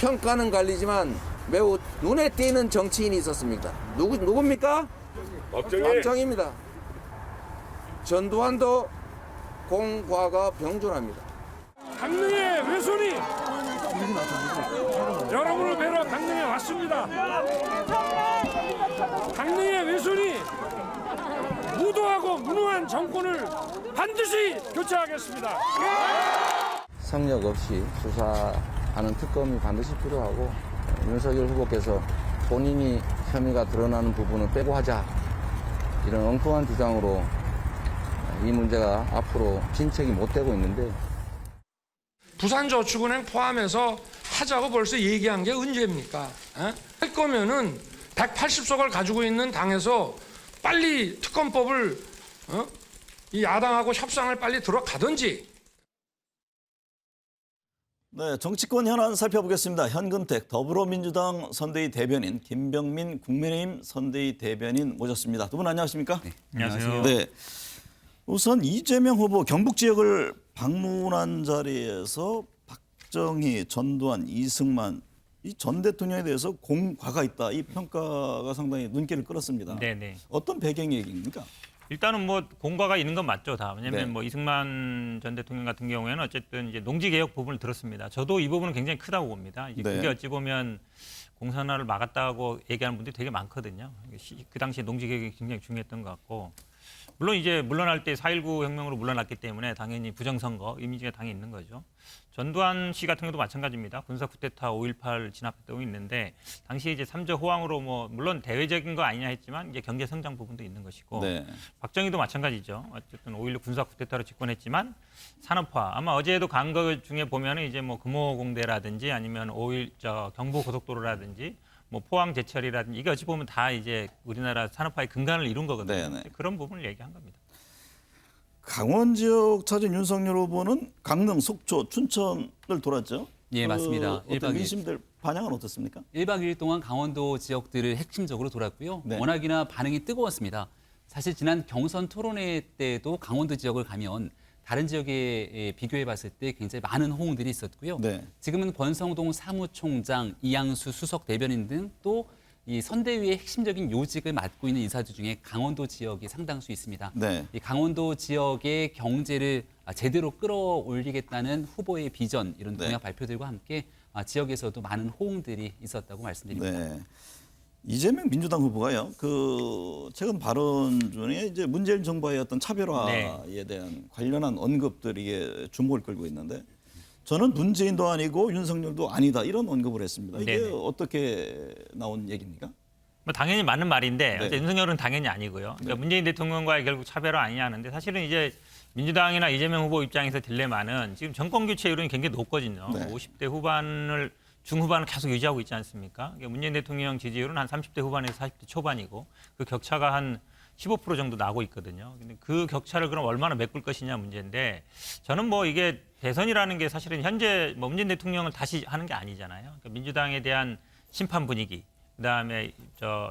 평가는 갈리지만 매우 눈에 띄는 정치인이 있었습니다. 누굽니까? 박정희입니다. 전두환도 공과가 병존합니다. 강릉의 외손이 여러분을 뵈러 강릉에 왔습니다. 강릉의 외손이 무도하고 무능한 정권을 반드시 교체하겠습니다. 성역 없이 수사하는 특검이 반드시 필요하고 윤석열 후보께서 본인이 혐의가 드러나는 부분은 빼고 하자 이런 엉뚱한 주장으로 이 문제가 앞으로 진척이 못 되고 있는데 부산저축은행 포함해서 하자고 벌써 얘기한 게 언제입니까? 할 거면은 180석을 가지고 있는 당에서 빨리 특검법을 이 야당하고 협상을 빨리 들어가든지. 네, 정치권 현안 살펴보겠습니다. 현근택 더불어민주당 선대위 대변인, 김병민 국민의힘 선대위 대변인 모셨습니다. 두 분 안녕하십니까? 네, 안녕하세요. 네, 우선 이재명 후보 경북 지역을 방문한 자리에서 박정희, 전두환, 이승만 이 전 대통령에 대해서 공과가 있다. 이 평가가 상당히 눈길을 끌었습니다. 네네. 어떤 배경 얘기입니까? 일단은 뭐 공과가 있는 건 맞죠, 다. 왜냐하면 네. 뭐 이승만 전 대통령 같은 경우에는 어쨌든 이제 농지 개혁 부분을 들었습니다. 저도 이 부분은 굉장히 크다고 봅니다. 이제 네. 그게 어찌 보면 공산화를 막았다고 얘기하는 분들이 되게 많거든요. 그 당시에 농지 개혁이 굉장히 중요했던 것 같고. 물론 이제 물러날 때 4.19 혁명으로 물러났기 때문에 당연히 부정선거 이미지가 당연히 있는 거죠. 전두환 씨 같은 경우도 마찬가지입니다. 군사 쿠데타 5.18 진압했다고 있는데 당시에 이제 3조 호황으로 뭐 물론 대외적인 거 아니냐 했지만 이제 경제 성장 부분도 있는 것이고 네. 박정희도 마찬가지죠. 어쨌든 5.16 군사 쿠데타로 집권했지만 산업화 아마 어제도 간 거 중에 보면은 이제 뭐 금호공대라든지 아니면 5.1 경부고속도로라든지 뭐 포항 제철이라든지 이게 어찌 보면 다 이제 우리나라 산업화의 근간을 이룬 거거든요. 네네. 그런 부분을 얘기한 겁니다. 강원 지역 찾은 윤석열 후보는 강릉, 속초, 춘천을 돌았죠. 예, 맞습니다. 어떤 1박 2일. 민심들 반향은 어떻습니까? 1박 2일 동안 강원도 지역들을 핵심적으로 돌았고요. 네. 워낙이나 반응이 뜨거웠습니다. 사실 지난 경선 토론회 때도 강원도 지역을 가면 다른 지역에 비교해 봤을 때 굉장히 많은 호응들이 있었고요. 네. 지금은 권성동 사무총장, 이양수 수석 대변인 등 또 이 선대위의 핵심적인 요직을 맡고 있는 인사들 중에 강원도 지역이 상당수 있습니다. 네. 이 강원도 지역의 경제를 제대로 끌어올리겠다는 후보의 비전 이런 네. 공약 발표들과 함께 지역에서도 많은 호응들이 있었다고 말씀드립니다. 네. 이재명 민주당 후보가요. 그 최근 발언 중에 이제 문재인 정부의 어떤 차별화에 대한 관련한 언급들이 이게 주목을 끌고 있는데 저는 문재인도 아니고 윤석열도 아니다 이런 언급을 했습니다. 이게 네네. 어떻게 나온 얘기입니까? 뭐 당연히 맞는 말인데 네. 어제 윤석열은 당연히 아니고요. 그러니까 문재인 대통령과의 결국 차별화 아니냐 하는데 사실은 이제 민주당이나 이재명 후보 입장에서 딜레마는 지금 정권 교체율은 굉장히 높거든요. 네. 50대 후반을 중후반을 계속 유지하고 있지 않습니까? 그러니까 문재인 대통령 지지율은 한 30대 후반에서 40대 초반이고 그 격차가 한 15% 정도 나고 있거든요. 근데 그 격차를 그럼 얼마나 메꿀 것이냐 문제인데 저는 뭐 이게 대선이라는 게 사실은 현재 뭐 문재인 대통령을 다시 하는 게 아니잖아요. 그러니까 민주당에 대한 심판 분위기, 그다음에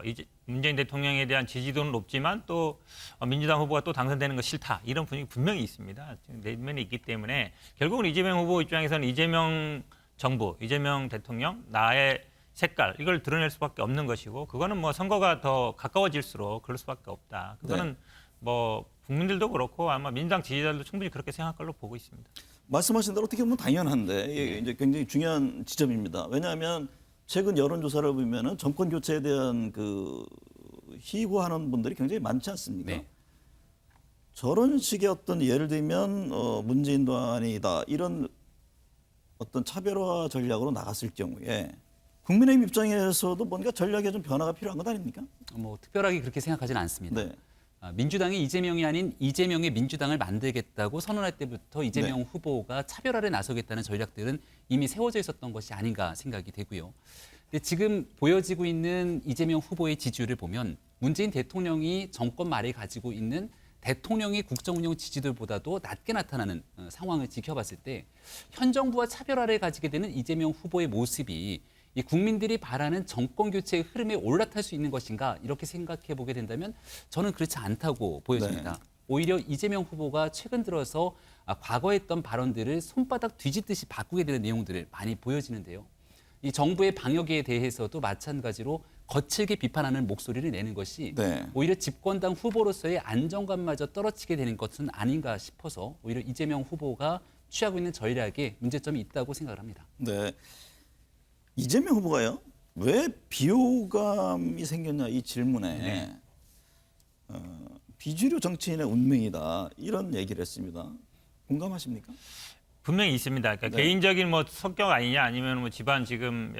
이제 문재인 대통령에 대한 지지도는 높지만 또 민주당 후보가 또 당선되는 거 싫다 이런 분위기 분명히 있습니다. 지금 내면에 있기 때문에 결국은 이재명 후보 입장에서는 이재명 정부, 이재명 대통령 나의 색깔 이걸 드러낼 수밖에 없는 것이고 그거는 뭐 선거가 더 가까워질수록 그럴 수밖에 없다. 그거는 네. 뭐 국민들도 그렇고 아마 민주당 지지자들도 충분히 그렇게 생각할 걸로 보고 있습니다. 말씀하신 대로 어떻게 보면 당연한데 이게 이제 굉장히 중요한 지점입니다. 왜냐하면 최근 여론조사를 보면은 정권 교체에 대한 그 희구하는 분들이 굉장히 많지 않습니까? 네. 저런 식의 어떤 예를 들면 문재인도 아니다 이런 어떤 차별화 전략으로 나갔을 경우에 국민의힘 입장에서도 뭔가 전략에 좀 변화가 필요한 것 아닙니까? 뭐 특별하게 그렇게 생각하지는 않습니다. 네. 민주당이 이재명이 아닌 이재명의 민주당을 만들겠다고 선언할 때부터 이재명 네. 후보가 차별화를 나서겠다는 전략들은 이미 세워져 있었던 것이 아닌가 생각이 되고요. 근데 지금 보여지고 있는 이재명 후보의 지지율을 보면 문재인 대통령이 정권 말에 가지고 있는 대통령의 국정운영 지지도보다도 낮게 나타나는 상황을 지켜봤을 때 현 정부와 차별화를 가지게 되는 이재명 후보의 모습이 이 국민들이 바라는 정권 교체의 흐름에 올라탈 수 있는 것인가 이렇게 생각해 보게 된다면 저는 그렇지 않다고 보여집니다. 네. 오히려 이재명 후보가 최근 들어서 과거에 했던 발언들을 손바닥 뒤집듯이 바꾸게 되는 내용들을 많이 보여지는데요. 이 정부의 방역에 대해서도 마찬가지로 거칠게 비판하는 목소리를 내는 것이 네. 오히려 집권당 후보로서의 안정감마저 떨어지게 되는 것은 아닌가 싶어서 오히려 이재명 후보가 취하고 있는 전략에 문제점이 있다고 생각을 합니다. 네. 이재명 후보가요. 왜 비호감이 생겼냐 이 질문에 네. 비주류 정치인의 운명이다 이런 얘기를 했습니다. 공감하십니까? 분명히 있습니다. 그러니까 네. 개인적인 뭐 성격 아니냐 아니면 뭐 집안 지금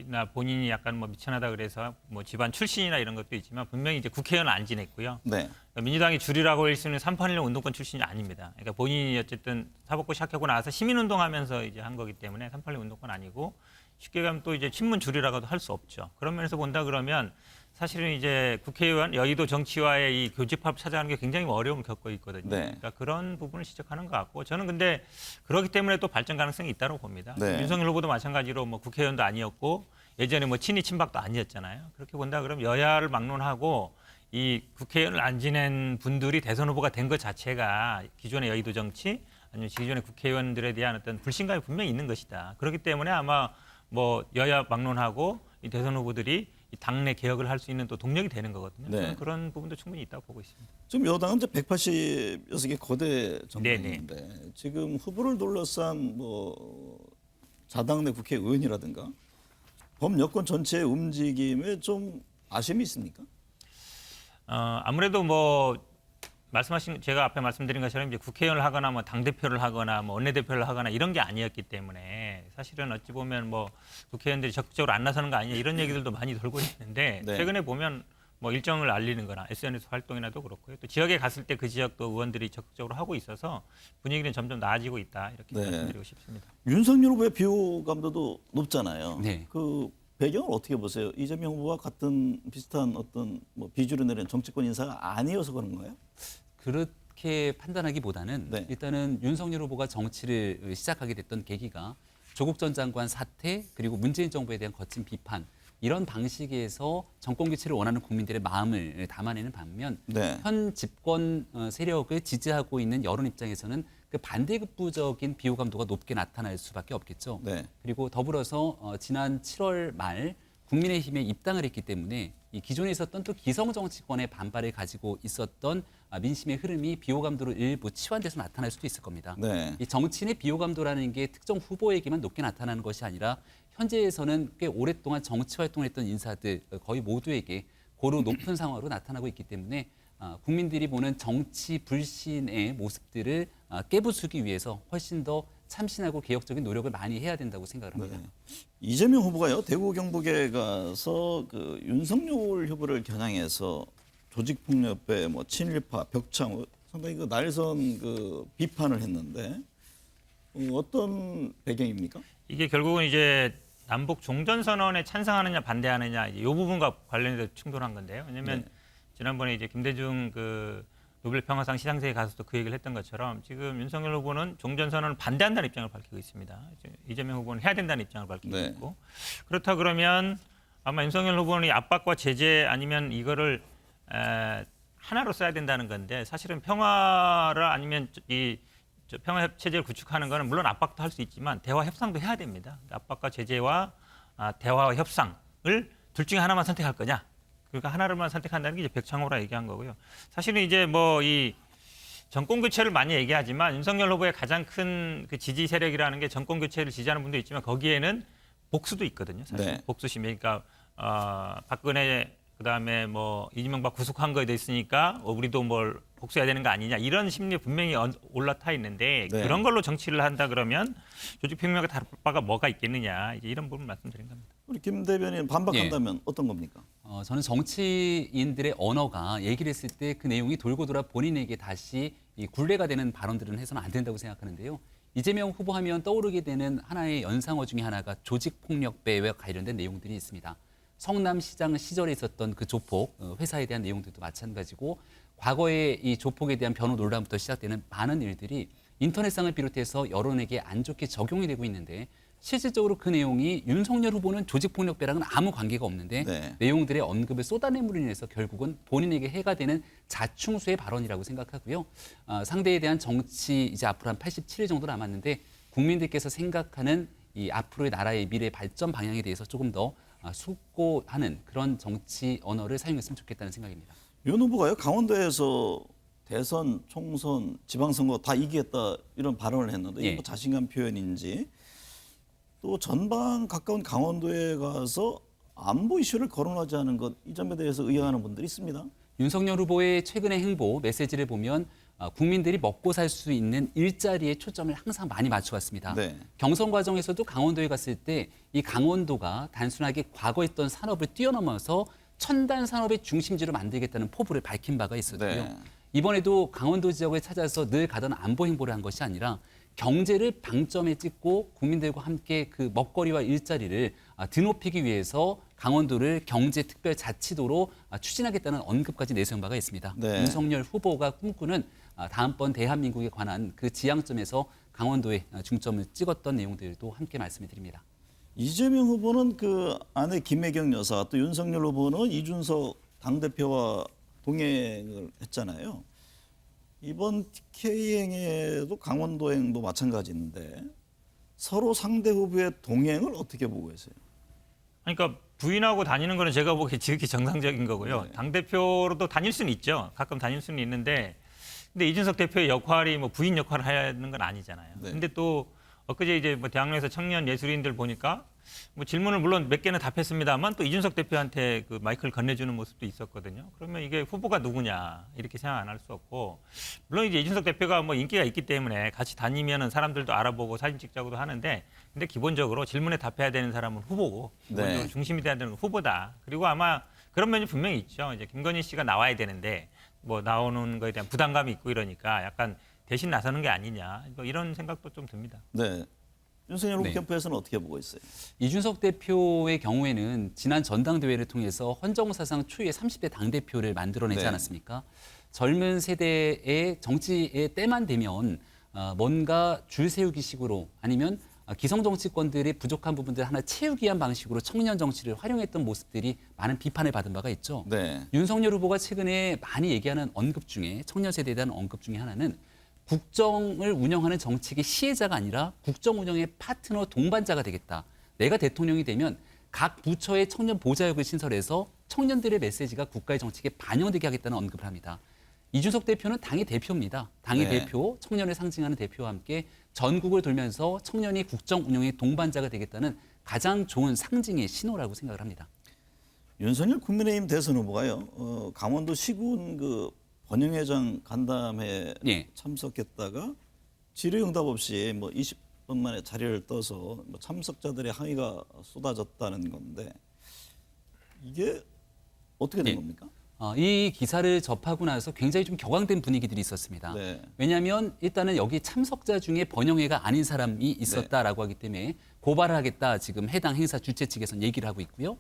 나 본인이 약간 뭐 미천하다 그래서 뭐 집안 출신이나 이런 것도 있지만 분명히 이제 국회의원 안 지냈고요. 네. 그러니까 민주당이 줄이라고 할 수 있는 3.8.16 운동권 출신이 아닙니다. 그러니까 본인이 어쨌든 사법고 시작하고 나서 시민운동하면서 이제 한 거기 때문에 3.8.16 운동권 아니고 쉽게 가면 또 이제 친문 줄이라고도 할 수 없죠. 그런 면에서 본다 그러면 사실은 이제 국회의원 여의도 정치와의 이 교집합 찾아가는 게 굉장히 어려움을 겪고 있거든요. 네. 그러니까 그런 부분을 지적하는 것 같고 저는 근데 그렇기 때문에 또 발전 가능성이 있다고 봅니다. 네. 윤석열 후보도 마찬가지로 뭐 국회의원도 아니었고 예전에 뭐 친이 친박도 아니었잖아요. 그렇게 본다 그러면 여야를 막론하고 이 국회의원을 안 지낸 분들이 대선 후보가 된 것 자체가 기존의 여의도 정치 아니면 기존의 국회의원들에 대한 어떤 불신감이 분명히 있는 것이다. 그렇기 때문에 아마 뭐 여야 막론하고 이 대선 후보들이 이 당내 개혁을 할 수 있는 또 동력이 되는 거거든요. 네. 저는 그런 부분도 충분히 있다고 보고 있습니다. 지금 여당은 이제 186개 거대 정당인데 지금 후보를 둘러싼 뭐 자당 내 국회의원이라든가 범여권 전체의 움직임에 좀 아쉬움이 있습니까? 아무래도 뭐 말씀하신 제가 앞에 말씀드린 것처럼 이제 국회의원을 하거나 뭐 당 대표를 하거나 뭐 원내대표를 하거나 이런 게 아니었기 때문에 사실은 어찌 보면 뭐 국회의원들이 적극적으로 안 나서는 거 아니냐 이런 얘기들도 많이 돌고 있는데 네. 최근에 보면 뭐 일정을 알리는거나 SNS 활동이나도 그렇고요. 또 지역에 갔을 때 그 지역도 의원들이 적극적으로 하고 있어서 분위기는 점점 나아지고 있다 이렇게 네. 말씀드리고 싶습니다. 윤석열 후보의 비호감도도 높잖아요. 네. 그 배경을 어떻게 보세요? 이재명 후보와 같은 비슷한 어떤 뭐 비주류 내린 정치권 인사가 아니어서 그런 거예요? 그렇게 판단하기보다는 네. 일단은 윤석열 후보가 정치를 시작하게 됐던 계기가 조국 전 장관 사퇴 그리고 문재인 정부에 대한 거친 비판 이런 방식에서 정권 교체를 원하는 국민들의 마음을 담아내는 반면 네. 현 집권 세력을 지지하고 있는 여론 입장에서는 그 반대급부적인 비호감도가 높게 나타날 수밖에 없겠죠. 네. 그리고 더불어서 지난 7월 말 국민의힘에 입당을 했기 때문에 이 기존에 있었던 또 기성 정치권의 반발을 가지고 있었던 민심의 흐름이 비호감도로 일부 치환돼서 나타날 수도 있을 겁니다. 네. 이 정치인의 비호감도라는 게 특정 후보에게만 높게 나타나는 것이 아니라 현재에서는 꽤 오랫동안 정치 활동을 했던 인사들 거의 모두에게 고루 높은 상황으로 나타나고 있기 때문에 국민들이 보는 정치 불신의 모습들을 깨부수기 위해서 훨씬 더 참신하고 개혁적인 노력을 많이 해야 된다고 생각을 합니다. 네. 이재명 후보가요 대구 경북에 가서 그 윤석열 후보를 겨냥해서 조직폭력배, 뭐 친일파, 벽창 상당히 그 날선 그 비판을 했는데 어떤 배경입니까? 이게 결국은 이제 남북 종전선언에 찬성하느냐 반대하느냐 이 부분과 관련해서 충돌한 건데요. 왜냐하면 네. 지난번에 이제 김대중 그 노벨 평화상 시상식에 가서도 그 얘기를 했던 것처럼 지금 윤석열 후보는 종전선언을 반대한다는 입장을 밝히고 있습니다. 이재명 후보는 해야 된다는 입장을 밝히고 네. 있고 그렇다 그러면 아마 윤석열 후보는 이 압박과 제재 아니면 이거를 하나로 써야 된다는 건데 사실은 평화를 아니면 이 평화 체제를 구축하는 것은 물론 압박도 할 수 있지만 대화 협상도 해야 됩니다. 압박과 제재와 대화와 협상을 둘 중에 하나만 선택할 거냐? 그러니까 하나를만 선택한다는 게 이제 백창호라 얘기한 거고요. 사실은 이제 뭐 이 정권 교체를 많이 얘기하지만 윤석열 후보의 가장 큰 그 지지 세력이라는 게 정권 교체를 지지하는 분도 있지만 거기에는 복수도 있거든요. 사실 네. 복수심이 그러니까 박근혜 그다음에 뭐 이명박 구속한 거에 됐으니까 우리도 뭘 복수해야 되는 거 아니냐 이런 심리 분명히 올라타 있는데 네. 그런 걸로 정치를 한다 그러면 조직폭력에 다를 바가 뭐가 있겠느냐 이제 이런 부분 말씀드린 겁니다. 우리 김 대변인 반박한다면 어떤 겁니까? 저는 정치인들의 언어가 얘기를 했을 때 그 내용이 돌고 돌아 본인에게 다시 이 굴레가 되는 발언들은 해서는 안 된다고 생각하는데요. 이재명 후보 하면 떠오르게 되는 하나의 연상어 중에 하나가 조직폭력배와 관련된 내용들이 있습니다. 성남시장 시절에 있었던 그 조폭 회사에 대한 내용들도 마찬가지고 과거에 이 조폭에 대한 변호 논란부터 시작되는 많은 일들이 인터넷상을 비롯해서 여론에게 안 좋게 적용이 되고 있는데 실질적으로 그 내용이 윤석열 후보는 조직폭력배랑은 아무 관계가 없는데 네. 내용들의 언급을 쏟아냄으로 인해서 결국은 본인에게 해가 되는 자충수의 발언이라고 생각하고요. 상대에 대한 정치 이제 앞으로 한 87일 정도 남았는데 국민들께서 생각하는 이 앞으로의 나라의 미래 발전 방향에 대해서 조금 더 숙고하는 그런 정치 언어를 사용했으면 좋겠다는 생각입니다. 윤 후보가요, 강원도에서 대선, 총선, 지방선거 다 이기겠다 이런 발언을 했는데 이게 예. 뭐 자신감 표현인지, 또 전방 가까운 강원도에 가서 안보 이슈를 거론하지 않은 것, 이 점에 대해서 의아하는 분들이 있습니다. 윤석열 후보의 최근의 행보 메시지를 보면 국민들이 먹고 살 수 있는 일자리에 초점을 항상 많이 맞춰왔습니다. 네. 경선 과정에서도 강원도에 갔을 때 이 강원도가 단순하게 과거에 있던 산업을 뛰어넘어서 첨단 산업의 중심지로 만들겠다는 포부를 밝힌 바가 있었고요. 네. 이번에도 강원도 지역을 찾아서 늘 가던 안보 행보를 한 것이 아니라 경제를 방점에 찍고 국민들과 함께 그 먹거리와 일자리를 드높이기 위해서 강원도를 경제특별자치도로 추진하겠다는 언급까지 내세운 바가 있습니다. 네. 윤석열 후보가 꿈꾸는 다음번 대한민국에 관한 그 지향점에서 강원도에 중점을 찍었던 내용들도 함께 말씀을 드립니다. 이재명 후보는 그 아내 김혜경 여사, 또 윤석열 후보는 이준석 당대표와 동행을 했잖아요. 이번 TK행에도 강원도행도 마찬가지인데 서로 상대 후보의 동행을 어떻게 보고 계세요? 그러니까 부인하고 다니는 거는 제가 보기에 지극히 정상적인 거고요. 네. 당대표로도 다닐 수는 있죠. 가끔 다닐 수는 있는데 근데 이준석 대표의 역할이 뭐 부인 역할을 하는 건 아니잖아요. 네. 근데 또 엊그제 이제 뭐 대학로에서 청년 예술인들 보니까 뭐 질문을 물론 몇 개는 답했습니다만 또 이준석 대표한테 그 마이크를 건네주는 모습도 있었거든요. 그러면 이게 후보가 누구냐 이렇게 생각 안 할 수 없고 물론 이제 이준석 대표가 뭐 인기가 있기 때문에 같이 다니면은 사람들도 알아보고 사진 찍자고도 하는데 근데 기본적으로 질문에 답해야 되는 사람은 후보고 기본적으로 네. 중심이 돼야 되는 후보다. 그리고 아마 그런 면이 분명히 있죠. 이제 김건희 씨가 나와야 되는데 뭐 나오는 거에 대한 부담감이 있고 이러니까 약간 대신 나서는 게 아니냐 뭐 이런 생각도 좀 듭니다. 네. 윤석열 후보 네. 캠프에서는 어떻게 보고 있어요? 이준석 대표의 경우에는 지난 전당대회를 통해서 헌정사상 초유의 30대 당대표를 만들어내지 네. 않았습니까? 젊은 세대의 정치의 때만 되면 뭔가 줄 세우기 식으로 아니면 기성 정치권들의 부족한 부분들 하나 채우기 위한 방식으로 청년 정치를 활용했던 모습들이 많은 비판을 받은 바가 있죠. 네. 윤석열 후보가 최근에 많이 얘기하는 언급 중에 청년 세대에 대한 언급 중에 하나는 국정을 운영하는 정책의 시혜자가 아니라 국정 운영의 파트너 동반자가 되겠다. 내가 대통령이 되면 각 부처의 청년 보좌역을 신설해서 청년들의 메시지가 국가의 정책에 반영되게 하겠다는 언급을 합니다. 이준석 대표는 당의 대표입니다. 당의 네. 대표, 청년을 상징하는 대표와 함께 전국을 돌면서 청년이 국정 운영의 동반자가 되겠다는 가장 좋은 상징의 신호라고 생각을 합니다. 윤석열 국민의힘 대선 후보가요, 강원도 시군 그 번영회장 간담회에 예. 참석했다가 질의응답 없이 뭐 20분 만에 자리를 떠서 뭐 참석자들의 항의가 쏟아졌다는 건데 이게 어떻게 된 예. 겁니까? 이 기사를 접하고 나서 굉장히 좀 격앙된 분위기들이 있었습니다. 네. 왜냐하면 일단은 여기 참석자 중에 번영회가 아닌 사람이 있었다라고 하기 때문에 고발을 하겠다 지금 해당 행사 주최 측에서는 얘기를 하고 있고요.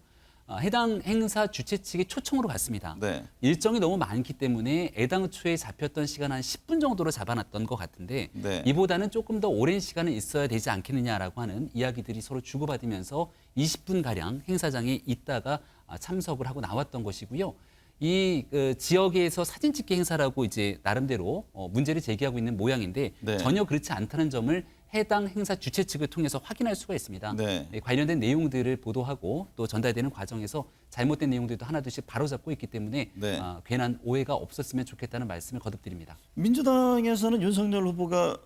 해당 행사 주최 측이 초청으로 갔습니다. 네. 일정이 너무 많기 때문에 애당초에 잡혔던 시간 한 10분 정도로 잡아놨던 것 같은데 네. 이보다는 조금 더 오랜 시간은 있어야 되지 않겠느냐라고 하는 이야기들이 서로 주고받으면서 20분가량 행사장에 있다가 참석을 하고 나왔던 것이고요. 이 지역에서 사진 찍기 행사라고 이제 나름대로 문제를 제기하고 있는 모양인데 네. 전혀 그렇지 않다는 점을 해당 행사 주최 측을 통해서 확인할 수가 있습니다. 네. 관련된 내용들을 보도하고 또 전달되는 과정에서 잘못된 내용들도 하나둘씩 바로잡고 있기 때문에 네. 괜한 오해가 없었으면 좋겠다는 말씀을 거듭드립니다. 민주당에서는 윤석열 후보가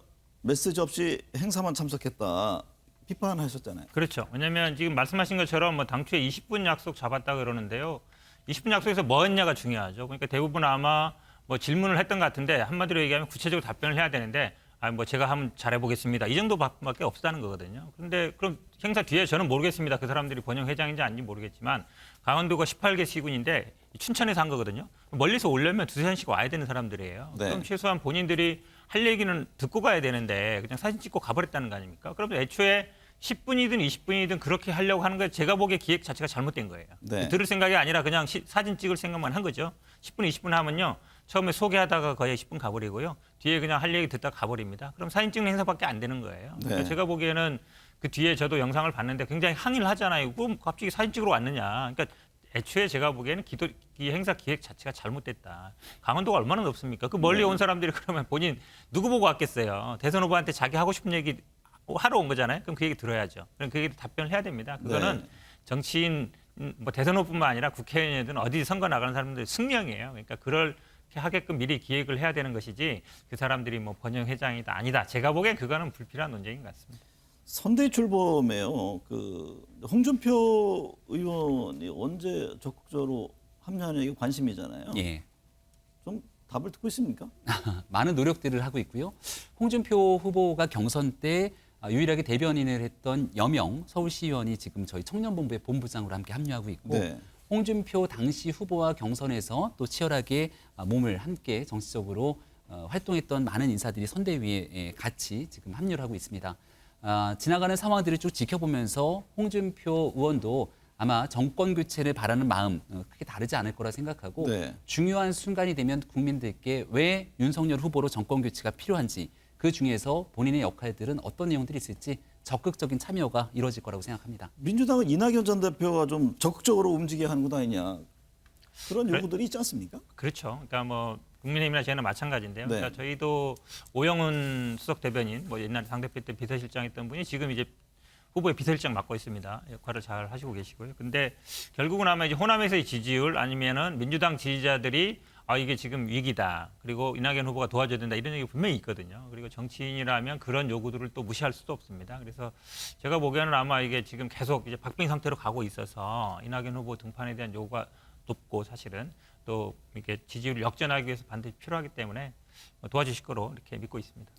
메시지 없이 행사만 참석했다 비판하셨잖아요. 그렇죠. 왜냐하면 지금 말씀하신 것처럼 뭐 당초에 20분 약속 잡았다 그러는데요. 20분 약속에서 뭐 했냐가 중요하죠. 그러니까 대부분 아마 뭐 질문을 했던 것 같은데 한마디로 얘기하면 구체적으로 답변을 해야 되는데 뭐 제가 한번 잘해보겠습니다. 이 정도밖에 없다는 거거든요. 그런데 그럼 행사 뒤에 저는 모르겠습니다. 그 사람들이 번영 회장인지 아닌지 모르겠지만 강원도가 18개 시군인데 춘천에서 한 거거든요. 멀리서 오려면 2-3시간 와야 되는 사람들이에요. 네. 그럼 최소한 본인들이 할 얘기는 듣고 가야 되는데 그냥 사진 찍고 가버렸다는 거 아닙니까? 그러면 애초에 10분이든 20분이든 그렇게 하려고 하는 거 제가 보기에 기획 자체가 잘못된 거예요. 네. 들을 생각이 아니라 그냥 사진 찍을 생각만 한 거죠. 10분, 20분 하면요. 처음에 소개하다가 거의 10분 가버리고요. 뒤에 그냥 할 얘기 듣다가 가버립니다. 그럼 사진 찍는 행사밖에 안 되는 거예요. 그러니까 네. 제가 보기에는 그 뒤에 저도 영상을 봤는데 굉장히 항의를 하잖아요. 그럼 갑자기 사진 찍으러 왔느냐. 그러니까 애초에 제가 보기에는 이 행사 기획 자체가 잘못됐다. 강원도가 얼마나 높습니까? 그 멀리 온 사람들이 그러면 본인 누구 보고 왔겠어요. 대선 후보한테 자기 하고 싶은 얘기 하러 온 거잖아요. 그럼 그 얘기 들어야죠. 그럼 그 얘기 답변을 해야 됩니다. 그거는 네. 정치인 뭐 대선 후보뿐만 아니라 국회의원이든 어디 선거 나가는 사람들 승명이에요. 그러니까 그렇게 하게끔 미리 기획을 해야 되는 것이지 그 사람들이 뭐 번영 회장이다 아니다. 제가 보기엔 그거는 불필요한 논쟁인 것 같습니다. 선대위 출범에요. 그 홍준표 의원이 언제 적극적으로 합류하느냐 관심이잖아요. 예. 좀 답을 듣고 있습니까? 많은 노력들을 하고 있고요. 홍준표 후보가 경선 때 유일하게 대변인을 했던 여명 서울시의원이 지금 저희 청년본부의 본부장으로 함께 합류하고 있고 네. 홍준표 당시 후보와 경선에서 또 치열하게 몸을 함께 정치적으로 활동했던 많은 인사들이 선대위에 같이 지금 합류를 하고 있습니다. 지나가는 상황들을 쭉 지켜보면서 홍준표 의원도 아마 정권 교체를 바라는 마음 크게 다르지 않을 거라 생각하고 네. 중요한 순간이 되면 국민들께 왜 윤석열 후보로 정권 교체가 필요한지 그 중에서 본인의 역할들은 어떤 내용들이 있을지 적극적인 참여가 이루어질 거라고 생각합니다. 민주당은 이낙연 전 대표가 좀 적극적으로 움직여야 하는 것 아니냐 그런 요구들이 있지 않습니까? 그렇죠. 그러니까 뭐 국민의힘이나 저희는 마찬가지인데요. 네. 그러니까 저희도 오영훈 수석 대변인, 뭐 옛날 당대표 때 비서실장했던 분이 지금 이제 후보의 비서실장 맡고 있습니다. 역할을 잘 하시고 계시고요. 근데 결국은 아마 이제 호남에서의 지지율 아니면은 민주당 지지자들이 이게 지금 위기다. 그리고 이낙연 후보가 도와줘야 된다. 이런 얘기 분명히 있거든요. 그리고 정치인이라면 그런 요구들을 또 무시할 수도 없습니다. 그래서 제가 보기에는 아마 이게 지금 계속 이제 박빙 상태로 가고 있어서 이낙연 후보 등판에 대한 요구가 높고 사실은 또 이렇게 지지율을 역전하기 위해서 반드시 필요하기 때문에 도와주실 거로 이렇게 믿고 있습니다.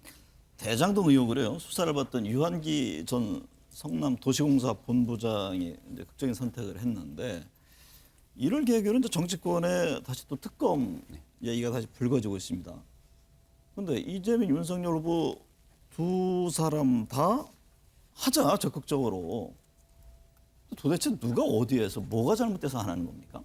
대장동 의혹을요. 수사를 받던 유한기 전 성남 도시공사 본부장이 이제 극적인 선택을 했는데 이를 계기로 이제 정치권에 다시 또 특검 얘기가 다시 불거지고 있습니다. 그런데 이재명, 윤석열 후보 두 사람 다 하자 적극적으로. 도대체 누가 어디에서 뭐가 잘못돼서 안 하는 겁니까?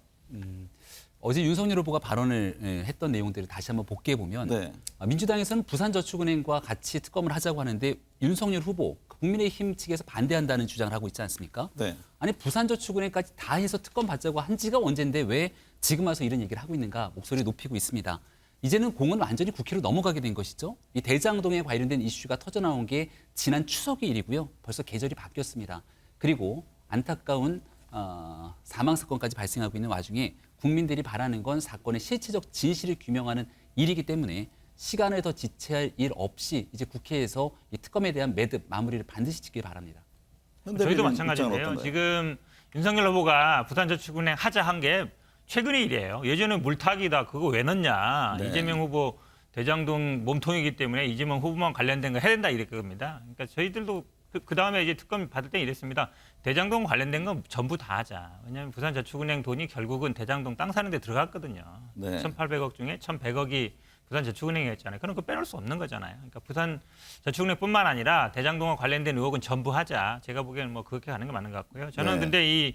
어제 윤석열 후보가 발언을 했던 내용들을 다시 한번 복귀해 보면 네. 민주당에서는 부산저축은행과 같이 특검을 하자고 하는데 윤석열 후보 국민의힘 측에서 반대한다는 주장을 하고 있지 않습니까? 네. 아니 부산저축은행까지 다 해서 특검 받자고 한 지가 언젠데 왜 지금 와서 이런 얘기를 하고 있는가 목소리 높이고 있습니다. 이제는 공은 완전히 국회로 넘어가게 된 것이죠. 이 대장동에 관련된 이슈가 터져나온 게 지난 추석의 일이고요. 벌써 계절이 바뀌었습니다. 그리고 안타까운 사망 사건까지 발생하고 있는 와중에 국민들이 바라는 건 사건의 실체적 진실을 규명하는 일이기 때문에 시간을 더 지체할 일 없이 이제 국회에서 이 특검에 대한 매듭 마무리를 반드시 짓길 바랍니다. 저희도 마찬가지인데요. 지금 윤석열 후보가 부산저축은행 하자 한 게 최근의 일이에요. 예전에 물타기다 그거 왜 넣냐. 네. 이재명 후보 대장동 몸통이기 때문에 이재명 후보만 관련된 거 해야 된다 이럴 겁니다. 그러니까 저희들도 그 다음에 이제 특검 받을 때 이랬습니다. 대장동 관련된 건 전부 다 하자. 왜냐하면 부산저축은행 돈이 결국은 대장동 땅 사는 데 들어갔거든요. 네. 1,800억 중에 1,100억이 부산저축은행이었잖아요. 그럼 그거 빼놓을 수 없는 거잖아요. 그러니까 부산저축은행뿐만 아니라 대장동과 관련된 의혹은 전부 하자. 제가 보기에는 뭐 그렇게 가는 게 맞는 것 같고요. 저는 네. 근데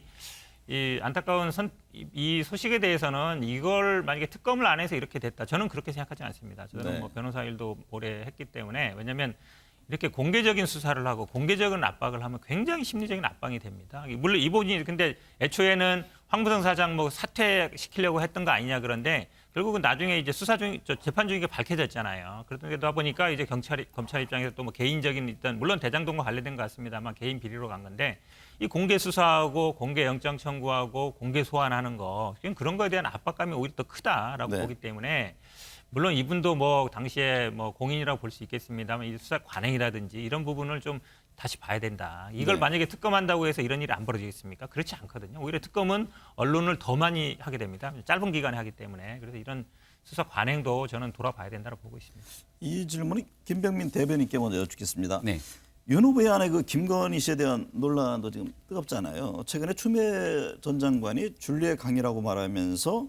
이 안타까운 이 소식에 대해서는 이걸 만약에 특검을 안 해서 이렇게 됐다. 저는 그렇게 생각하지 않습니다. 저는 네. 뭐 변호사 일도 오래 했기 때문에 왜냐하면 이렇게 공개적인 수사를 하고 공개적인 압박을 하면 굉장히 심리적인 압박이 됩니다. 물론 이분이 근데 애초에는 황부성 사장 뭐 사퇴시키려고 했던 거 아니냐 그런데 결국은 나중에 이제 재판 중인 게 밝혀졌잖아요. 그러다 보니까 이제 검찰 입장에서 또 뭐 개인적인 일단 물론 대장동과 관련된 것 같습니다만 개인 비리로 간 건데 이 공개 수사하고 공개 영장 청구하고 공개 소환하는 거 그런 거에 대한 압박감이 오히려 더 크다라고 네. 보기 때문에 물론 이분도 뭐 당시에 뭐 공인이라고 볼 수 있겠습니다만 이 수사 관행이라든지 이런 부분을 좀 다시 봐야 된다. 이걸 네. 만약에 특검한다고 해서 이런 일이 안 벌어지겠습니까? 그렇지 않거든요. 오히려 특검은 언론을 더 많이 하게 됩니다. 짧은 기간에 하기 때문에. 그래서 이런 수사 관행도 저는 돌아봐야 된다고 보고 있습니다. 이 질문이 김병민 대변인께 먼저 여쭙겠습니다. 네. 윤 후보의 아내 그 김건희 씨에 대한 논란도 지금 뜨겁잖아요. 최근에 추미애 전 장관이 준리의 강이라고 말하면서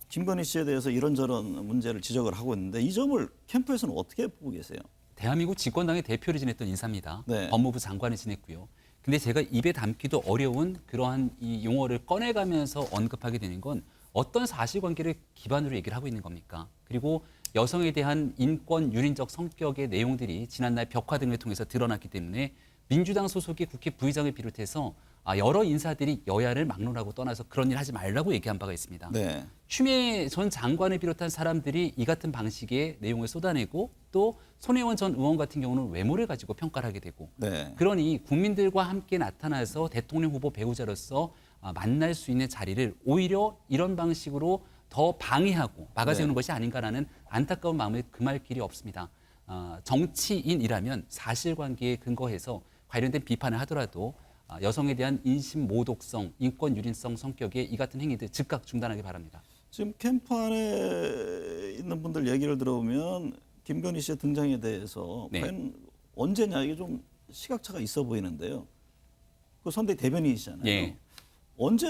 김건희 씨에 대해서 이런저런 문제를 지적을 하고 있는데 이 점을 캠프에서는 어떻게 보고 계세요? 대한민국 집권당의 대표를 지냈던 인사입니다. 네. 법무부 장관을 지냈고요. 근데 제가 입에 담기도 어려운 그러한 이 용어를 꺼내가면서 언급하게 되는 건 어떤 사실관계를 기반으로 얘기를 하고 있는 겁니까? 그리고 여성에 대한 인권 유린적 성격의 내용들이 지난날 벽화 등을 통해서 드러났기 때문에 민주당 소속의 국회 부의장을 비롯해서 여러 인사들이 여야를 막론하고 떠나서 그런 일 하지 말라고 얘기한 바가 있습니다. 네. 추미애 전 장관을 비롯한 사람들이 이 같은 방식의 내용을 쏟아내고 또 손혜원 전 의원 같은 경우는 외모를 가지고 평가를 하게 되고 네. 그러니 국민들과 함께 나타나서 대통령 후보 배우자로서 만날 수 있는 자리를 오히려 이런 방식으로 더 방해하고 막아세우는 네. 것이 아닌가라는 안타까운 마음을 금할 길이 없습니다. 정치인이라면 사실관계에 근거해서 관련된 비판을 하더라도 여성에 대한 인신 모독성, 인권 유린성 성격의 이 같은 행위들 즉각 중단하기 바랍니다. 지금 캠프 안에 있는 분들 얘기를 들어보면 김건희 씨의 등장에 대해서 네. 과연 언제냐 이게 좀 시각차가 있어 보이는데요. 그 선대 대변인이시잖아요. 예. 언제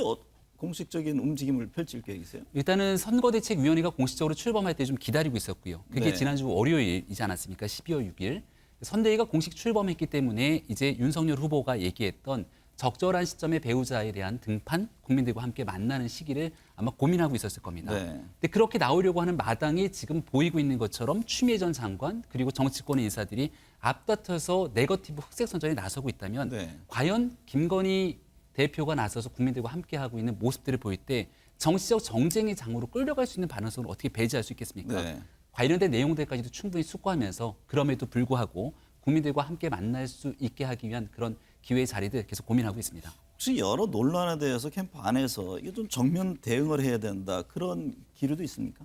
공식적인 움직임을 펼칠 계획이세요? 일단은 선거대책위원회가 공식적으로 출범할 때 좀 기다리고 있었고요. 그게 네. 지난주 월요일이지 않았습니까? 12월 6일. 선대위가 공식 출범했기 때문에 이제 윤석열 후보가 얘기했던 적절한 시점에 배우자에 대한 등판, 국민들과 함께 만나는 시기를 아마 고민하고 있었을 겁니다. 네. 근데 그렇게 나오려고 하는 마당이 지금 보이고 있는 것처럼 추미애 전 장관 그리고 정치권의 인사들이 앞다퉈서 네거티브 흑색 선전에 나서고 있다면 네. 과연 김건희 대표가 나서서 국민들과 함께하고 있는 모습들을 보일 때 정치적 정쟁의 장으로 끌려갈 수 있는 가능성을 어떻게 배제할 수 있겠습니까? 네. 관련된 내용들까지도 충분히 숙고하면서 그럼에도 불구하고 국민들과 함께 만날 수 있게 하기 위한 그런 기회의 자리들 계속 고민하고 있습니다. 혹시 여러 논란에 대해서 캠프 안에서 이게 좀 정면 대응을 해야 된다 그런 기류도 있습니까?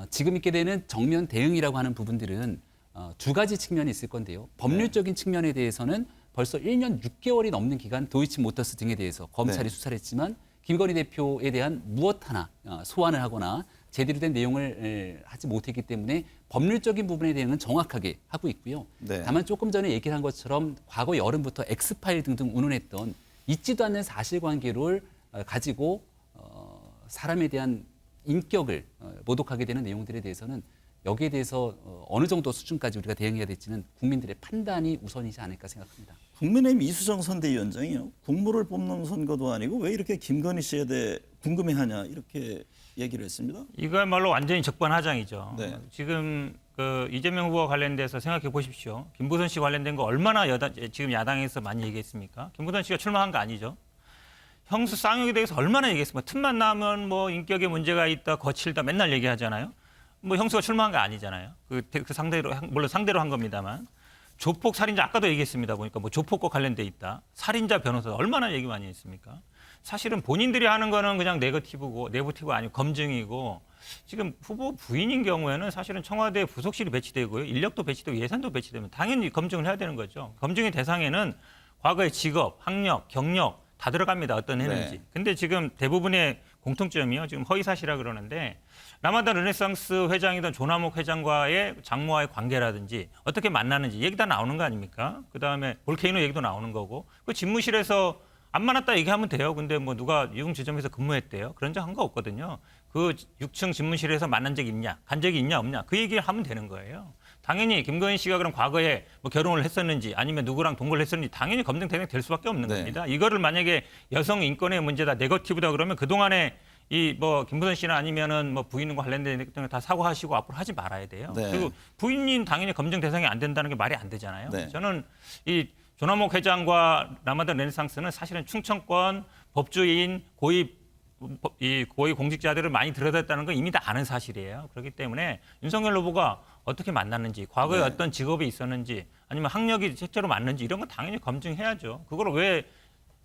지금 있게 되는 정면 대응이라고 하는 부분들은 두 가지 측면이 있을 건데요. 법률적인 측면에 대해서는 벌써 1년 6개월이 넘는 기간 도이치모터스 등에 대해서 검찰이 네. 수사를 했지만 김건희 대표에 대한 무엇 하나 소환을 하거나 제대로 된 내용을 하지 못했기 때문에 법률적인 부분에 대해서는 정확하게 하고 있고요. 네. 다만 조금 전에 얘기를 한 것처럼 과거 여름부터 엑스파일 등등 운운했던 있지도 않는 사실관계를 가지고 사람에 대한 인격을 모독하게 되는 내용들에 대해서는 여기에 대해서 어느 정도 수준까지 우리가 대응해야 될지는 국민들의 판단이 우선이지 않을까 생각합니다. 국민의힘 이수정 선대위원장이요. 국무를 뽑는 선거도 아니고 왜 이렇게 김건희 씨에 대해 궁금해하냐 이렇게 얘기를 했습니다. 이거야말로 완전히 적반하장이죠. 네. 지금 그 이재명 후보와 관련돼서 생각해 보십시오. 김부선 씨 관련된 거 얼마나 지금 야당에서 많이 얘기했습니까? 김부선 씨가 출마한 거 아니죠. 형수 쌍욕에 대해서 얼마나 얘기했습니까? 틈만 나면 뭐 인격에 문제가 있다, 거칠다 맨날 얘기하잖아요. 뭐 형수가 출마한 거 아니잖아요. 그 상대로 물론 상대로 한 겁니다만 조폭 살인자 아까도 얘기했습니다. 보니까 뭐 조폭과 관련돼 있다. 살인자 변호사 얼마나 얘기 많이 했습니까? 사실은 본인들이 하는 거는 그냥 네거티브고 네거티브 아니고 검증이고 지금 후보 부인인 경우에는 사실은 청와대 부속실이 배치되고요. 인력도 배치되고 예산도 배치되면 당연히 검증을 해야 되는 거죠. 검증의 대상에는 과거의 직업, 학력, 경력 다 들어갑니다. 어떤 했는지. 네. 근데 지금 대부분의 공통점이요. 지금 허위사실이라 그러는데 라마단 르네상스 회장이던 조남욱 회장과의 장모와의 관계라든지 어떻게 만나는지 얘기 다 나오는 거 아닙니까? 그다음에 볼케이노 얘기도 나오는 거고 그 집무실에서 안 만났다 얘기하면 돼요. 근데 뭐 누가 유흥지점에서 근무했대요. 그런 적 한 거 없거든요. 그 6층 집무실에서 만난 적이 있냐, 간 적이 있냐 없냐 그 얘기를 하면 되는 거예요. 당연히 김건희 씨가 그럼 과거에 뭐 결혼을 했었는지 아니면 누구랑 동거를 했었는지 당연히 검증 대상이 될 수밖에 없는 네. 겁니다. 이거를 만약에 여성 인권의 문제다, 네거티브다 그러면 그동안에 이 뭐 김부선 씨나 아니면은 뭐 부인과 관련된 것들 다 사과하시고 앞으로 하지 말아야 돼요. 네. 그리고 부인인 당연히 검증 대상이 안 된다는 게 말이 안 되잖아요. 네. 저는 이 조남욱 회장과 라마단 르네상스는 사실은 충청권 법조인 고위 공직자들을 많이 들여다봤다는 건 이미 다 아는 사실이에요. 그렇기 때문에 윤석열 후보가 어떻게 만났는지, 과거에 네. 어떤 직업이 있었는지, 아니면 학력이 실제로 맞는지 이런 건 당연히 검증해야죠. 그걸 왜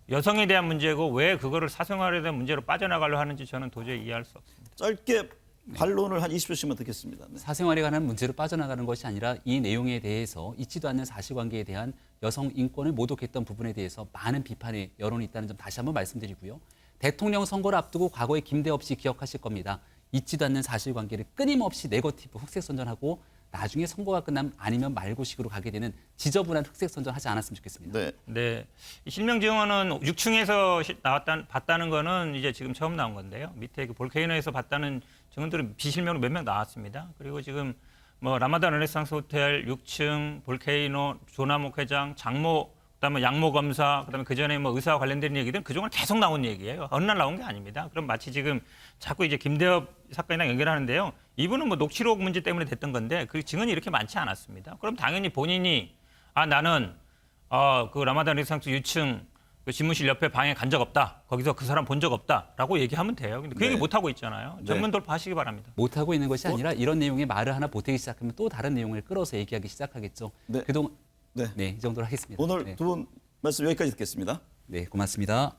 여성에 대한 문제고 왜 그거를 사생활에 대한 문제로 빠져나가려 하는지 저는 도저히 이해할 수 없습니다. 짧게 반론을 한 20초씩만 듣겠습니다. 네. 사생활에 관한 문제로 빠져나가는 것이 아니라 이 내용에 대해서 있지도 않는 사실관계에 대한 여성 인권을 모독했던 부분에 대해서 많은 비판의 여론이 있다는 점 다시 한번 말씀드리고요. 대통령 선거를 앞두고 과거에 김대엽 씨 기억하실 겁니다. 있지도 않는 사실관계를 끊임없이 네거티브 흑색 선전하고 나중에 선거가 끝나면 아니면 말고식으로 가게 되는 지저분한 흑색 선전하지 않았으면 좋겠습니다. 네. 네, 이 실명 증언은 6층에서 봤다는 거는 이제 지금 처음 나온 건데요. 밑에 그 볼케이노에서 봤다는 증언들은 비실명으로 몇 명 나왔습니다. 그리고 지금 뭐 라마단 르네상스 호텔 6층, 볼케이노, 조남욱 회장, 장모 그다음에 양모 검사, 그다음에 그 전에 뭐 의사와 관련된 얘기들은 그동안 계속 나온 얘기예요. 어느 날 나온 게 아닙니다. 그럼 마치 지금 자꾸 이제 김대엽 사건이랑 연결하는데요. 이분은 뭐 녹취록 문제 때문에 됐던 건데 그 증언이 이렇게 많지 않았습니다. 그럼 당연히 본인이 나는 그 라마단 레지던스 유층 그 집무실 옆에 방에 간 적 없다. 거기서 그 사람 본 적 없다라고 얘기하면 돼요. 근데 그 얘기 네. 못 하고 있잖아요. 전면 돌파하시기 바랍니다. 못하고 있는 것이 아니라 이런 내용의 말을 하나 보태기 시작하면 또 다른 내용을 끌어서 얘기하기 시작하겠죠. 네. 그동안 네. 네, 이 정도로 하겠습니다. 오늘 네. 두 분 말씀 여기까지 듣겠습니다. 네, 고맙습니다.